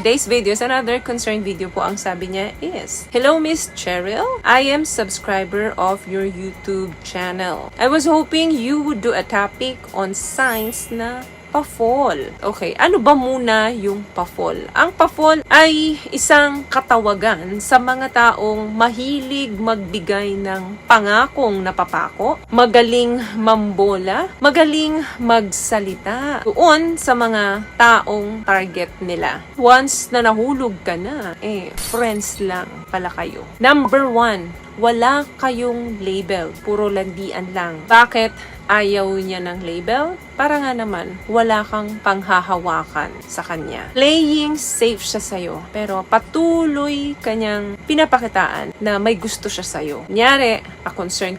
today's video is another concerned video po. Ang sabi niya is, "Hello Miss Cheryl, I am subscriber of your YouTube channel. I was hoping you would do a topic on signs na pa-fall." Okay, ano ba muna yung pa-fall? Ang pa-fall ay isang katawagan sa mga taong mahilig magbigay ng pangakong napapako, magaling mambola, magaling magsalita doon sa mga taong target nila. Once na nahulog ka na, friends lang pala kayo. Number 1, wala kayong label. Puro landian lang. Bakit ayaw niya ng label? Para nga naman, wala kang panghahawakan sa kanya. Playing safe siya sa'yo, pero patuloy kanyang pinapakitaan na may gusto siya sa'yo. Kunyari, pa-concern,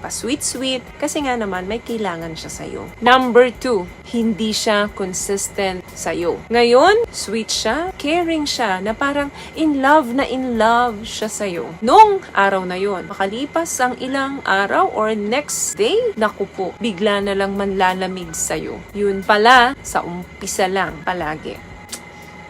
pa-sweet, kasi nga naman may kailangan siya sa'yo. Number 2, hindi siya consistent sa'yo. Ngayon, sweet siya, caring siya, na parang in love siya sa'yo. Nung araw na yon, makalipas ang ilang araw or next day, naku po, bigla na lang manlalamig sa'yo. Yun pala, sa umpisa lang palagi.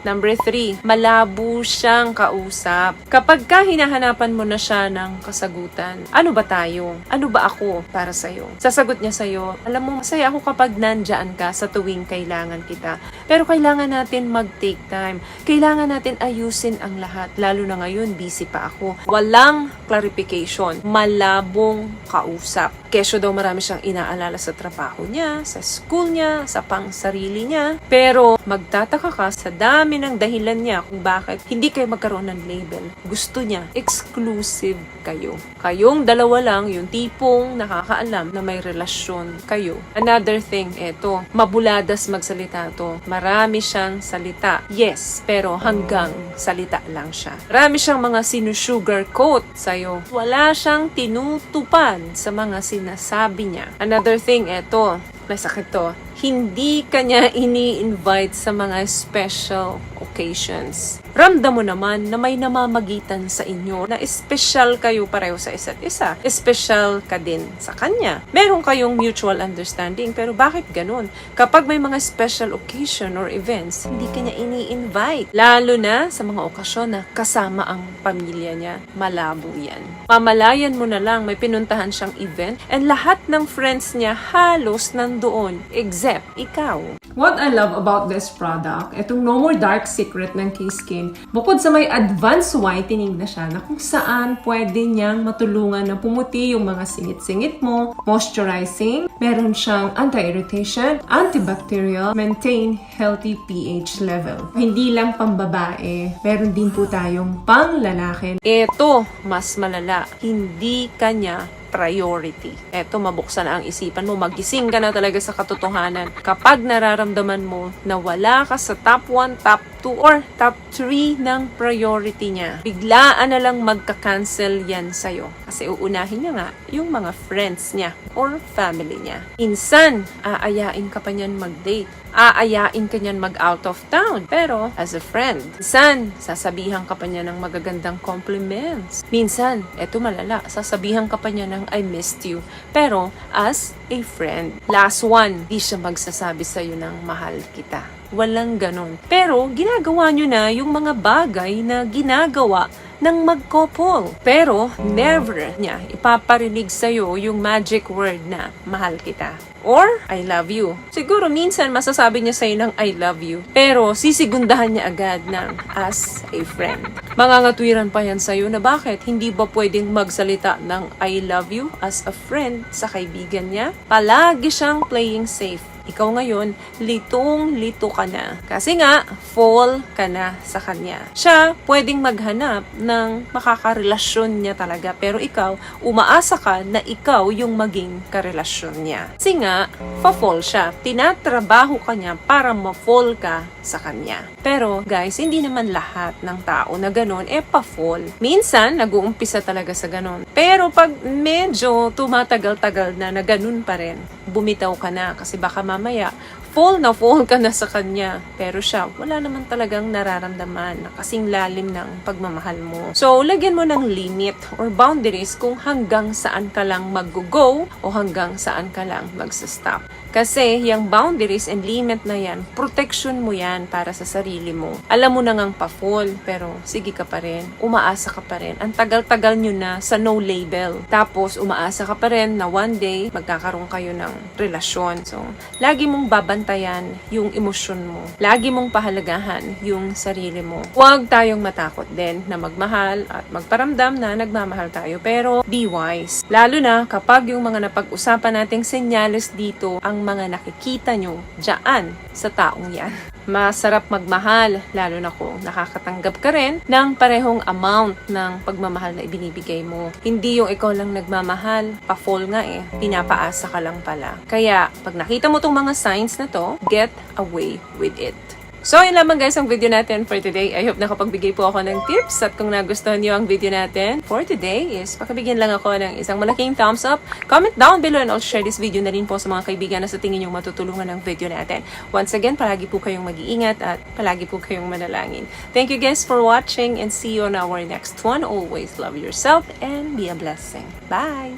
Number 3, malabo siyang kausap. Kapag ka hinahanapan mo na siya ng kasagutan, ano ba tayo? Ano ba ako para sa'yo? Sasagot niya sa'yo, alam mo, masaya ako kapag nandyan ka sa tuwing kailangan kita. Pero kailangan natin mag-take time. Kailangan natin ayusin ang lahat. Lalo na ngayon, busy pa ako. Walang clarification. Malabong kausap. Kesyo daw marami siyang inaalala sa trabaho niya, sa school niya, sa pang-sarili niya. Pero magtataka ka sa dami ng dahilan niya kung bakit hindi kayo magkaroon ng label. Gusto niya, exclusive kayo. Kayong dalawa lang, yung tipong nakakaalam na may relasyon kayo. Another thing, eto, mabuladas magsalita to. Marami siyang salita. Yes, pero hanggang salita lang siya. Marami siyang mga sinusugarcoat sa'yo. Wala siyang tinutupad sa mga sinasabi niya. Another thing, eto, may sakit to. Hindi kanya ini-invite sa mga special occasions. Ramdam mo naman na may namamagitan sa inyo na special kayo pareho sa isa't isa. Special ka din sa kanya. Meron kayong mutual understanding, pero bakit ganun? Kapag may mga special occasion or events, hindi kanya ini-invite. Lalo na sa mga okasyon na kasama ang pamilya niya. Malabo yan. Mamalayan mo na lang may pinuntahan siyang event and lahat ng friends niya halos nandoon except ikaw. What I love about this product, itong No More Dark Secret ng K-Skin, bukod sa may advanced whitening na siya na kung saan pwede niyang matulungan na pumuti yung mga singit-singit mo, moisturizing, meron siyang anti-irritation, antibacterial, maintain healthy pH level. Hindi lang pambabae, meron din po tayong pang-lalaki. Ito, mas malala. Hindi kanya priority. Eto, mabuksan na ang isipan mo. Magising ka na talaga sa katotohanan. Kapag nararamdaman mo na wala ka sa top 1, top 2, or top 3 ng priority niya, biglaan na lang magka-cancel yan sa'yo. Kasi uunahin niya nga yung mga friends niya or family niya. Minsan, aayain ka pa niyan mag-date. Aayain ka niyan mag-out of town. Pero, as a friend, minsan, sasabihan ka pa niya ng magagandang compliments. Minsan, eto malala, sasabihan ka pa niya ng I missed you. Pero, as a friend. Last one, di siya magsasabi sa'yo ng mahal kita. Walang ganon. Pero, ginagawa nyo na yung mga bagay na ginagawa ng mag-couple. Pero, never niya ipaparinig sa'yo yung magic word na mahal kita. Or, I love you. Siguro minsan masasabi niya sa'yo ng I love you. Pero sisigundahan niya agad ng as a friend. Mangangatwiran pa yan sa'yo na bakit hindi ba pwedeng magsalita ng I love you as a friend sa kaibigan niya? Palagi siyang playing safe. Ikaw ngayon, litong-lito ka na. Kasi nga, fall ka na sa kanya. Siya, pwedeng maghanap ng makakarelasyon niya talaga. Pero ikaw, umaasa ka na ikaw yung maging karelasyon niya. Kasi nga, fa-fall siya. Tinatrabaho ka niya para ma-fall ka sa kanya. Pero, guys, hindi naman lahat ng tao na ganon, pa-fall. Minsan, nag-uumpisa talaga sa ganon. Pero pag medyo tumatagal-tagal na ganon pa rin, bumitaw ka na kasi baka mamaya fall ka na sa kanya. Pero siya, wala naman talagang nararamdaman na kasing lalim ng pagmamahal mo. So, lagyan mo ng limit or boundaries kung hanggang saan ka lang mag-go o hanggang saan ka lang mag-stop. Kasi yung boundaries and limit na yan, protection mo yan para sa sarili mo. Alam mo na ngang pa-fall, pero sige ka pa rin, umaasa ka pa rin. Ang tagal-tagal nyo na sa no label. Tapos umaasa ka pa rin na one day magkakaroon kayo ng relasyon. So, lagi mong babantayan yung emosyon mo. Lagi mong pahalagahan yung sarili mo. Huwag tayong matakot din na magmahal at magparamdam na nagmamahal tayo. Pero be wise. Lalo na kapag yung mga napag-usapan nating senyales dito ang mga nakikita nyo dyan sa taong yan. Masarap magmahal, lalo na kung nakakatanggap ka rin ng parehong amount ng pagmamahal na ibinibigay mo. Hindi yung ikaw lang nagmamahal, pa-fall nga eh, pinapaasa ka lang pala. Kaya, pag nakita mo tong mga signs na to, get away with it. So, yun lamang guys ang video natin for today. I hope nakapagbigay po ako ng tips at kung nagustuhan niyo ang video natin for today is pakibigyan lang ako ng isang malaking thumbs up. Comment down below and I'll share this video na rin po sa mga kaibigan na sa tingin niyo matutulungan ng video natin. Once again, palagi po kayong mag-iingat at palagi po kayong manalangin. Thank you guys for watching and see you on our next one. Always love yourself and be a blessing. Bye!